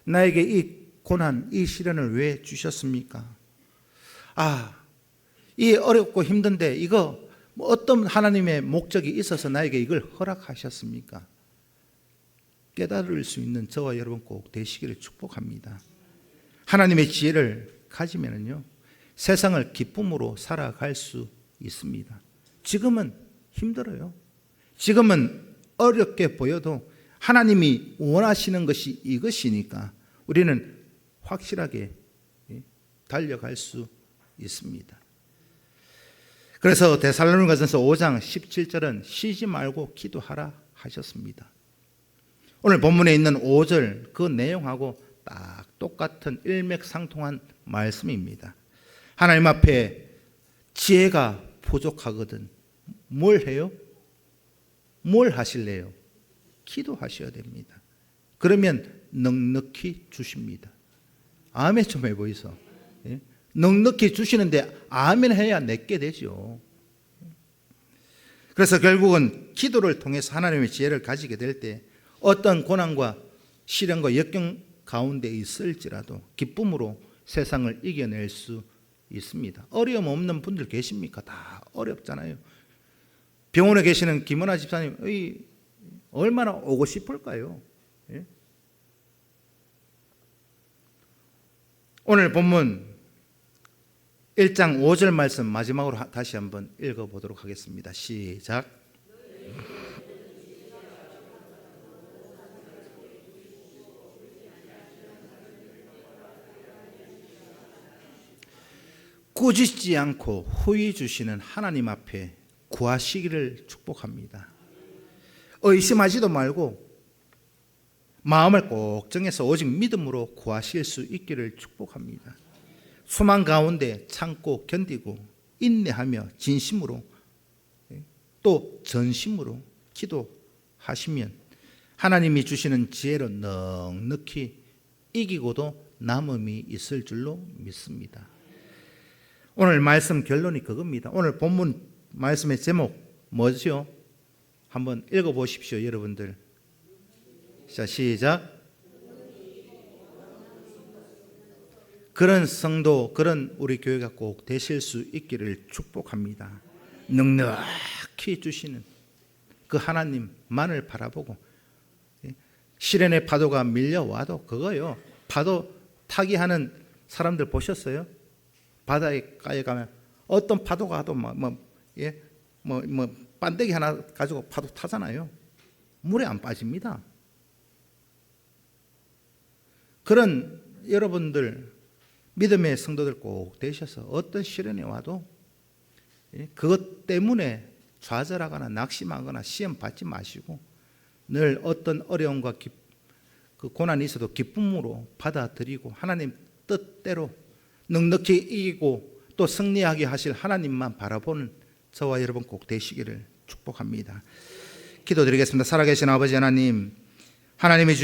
나에게 이 고난, 이 시련을 왜 주셨습니까? 이 어렵고 힘든데 이거 어떤 하나님의 목적이 있어서 나에게 이걸 허락하셨습니까? 깨달을 수 있는 저와 여러분 꼭 되시기를 축복합니다. 하나님의 지혜를 가지면은요, 세상을 기쁨으로 살아갈 수 있습니다. 지금은 힘들어요. 지금은 어렵게 보여도 하나님이 원하시는 것이 이것이니까 우리는 확실하게 달려갈 수 있습니다. 그래서 데살로니가전서 5장 17절은 쉬지 말고 기도하라 하셨습니다. 오늘 본문에 있는 5절 그 내용하고 딱 똑같은 일맥상통한 말씀입니다. 하나님 앞에 지혜가 부족하거든 뭘 해요? 뭘 하실래요? 기도하셔야 됩니다. 그러면 넉넉히 주십니다. 아멘 좀 해보이소. 넉넉히 주시는데 아멘 해야 내게 되죠. 그래서 결국은 기도를 통해서 하나님의 지혜를 가지게 될 때 어떤 고난과 시련과 역경 가운데 있을지라도 기쁨으로 세상을 이겨낼 수 있습니다. 어려움 없는 분들 계십니까? 다 어렵잖아요. 병원에 계시는 김원아 집사님 얼마나 오고 싶을까요? 오늘 본문 1장 5절 말씀 마지막으로 다시 한번 읽어보도록 하겠습니다. 시작. 꾸짖지 않고 후히 주시는 하나님 앞에 구하시기를 축복합니다. 의심하지도 말고 마음을 꼭 정해서 오직 믿음으로 구하실 수 있기를 축복합니다. 수만 가운데 참고 견디고 인내하며 진심으로 또 전심으로 기도하시면 하나님이 주시는 지혜로 넉넉히 이기고도 남음이 있을 줄로 믿습니다. 오늘 말씀 결론이 그겁니다. 오늘 본문 말씀의 제목 뭐죠? 한번 읽어보십시오, 여러분들. 자, 시작. 그런 성도, 그런 우리 교회가 꼭 되실 수 있기를 축복합니다. 넉넉히 주시는 그 하나님만을 바라보고 시련의 파도가 밀려와도 그거요. 파도 타기 하는 사람들 보셨어요? 바다에 가면 어떤 파도가 와도 반대기 하나 가지고 파도 타잖아요. 물에 안 빠집니다. 그런 여러분들 믿음의 성도들 꼭 되셔서 어떤 시련이 와도 그것 때문에 좌절하거나 낙심하거나 시험 받지 마시고 늘 어떤 어려움과 그 고난이 있어도 기쁨으로 받아들이고 하나님 뜻대로 넉넉히 이기고 또 승리하게 하실 하나님만 바라보는 저와 여러분 꼭 되시기를 축복합니다. 기도드리겠습니다. 살아계신 아버지 하나님, 하나님이